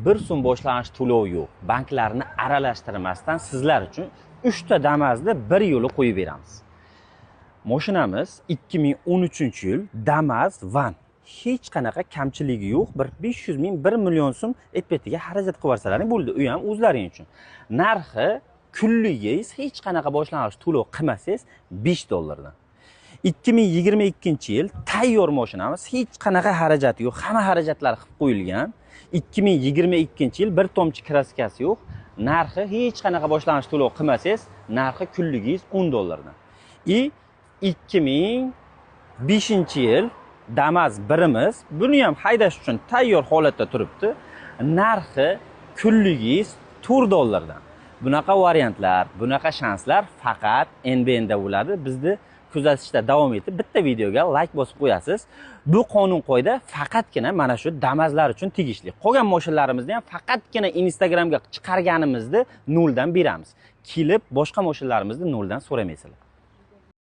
bir so'm boshlang'ich to'lov yo'q. Banklarni aralashtirmasdan sizlar uchun 3 ta Damas'ni bir yo'li qo'yib beramiz. Mashinamiz 2013-yil Damas Van. Hech qanaqa kamchiligi yo'q. 500 ming 1 million so'm etbetiga xarajat qilib yuborsalaring bo'ldi. U ham o'zlaring uchun. Narxi kunligingiz hech qanaqa boshlang'ich to'lov qilmasangiz $5 dan. 2022-yil tayyor mashinamiz, hech qanaqa xarajati yo'q, hamma xarajatlar qilib qo'yilgan. 2022-yil bir tomchi kraskasi yo'q. Narxi hech qanaqa boshlang'ich to'lov qilmasangiz, narxi kunligingiz $10 dan. 2005-yil Damas birimiz, buni ham haydash uchun tayyor holatda turibdi. Narxi kunligingiz $4 dan. Bunaqa variantlar, bunaqa shanslar faqat NBNda bo'ladi. Bizni kuzatishda davom etib, bitta videoga like bosib qo'yasiz. Bu qonun qoida faqatgina mana shu Damaslar uchun tegishli. Qolgan mashinalarimizni ham faqatgina Instagramga chiqarganimizni noldan beramiz. Kelib boshqa mashinalarimizni noldan so'ramaysizlar.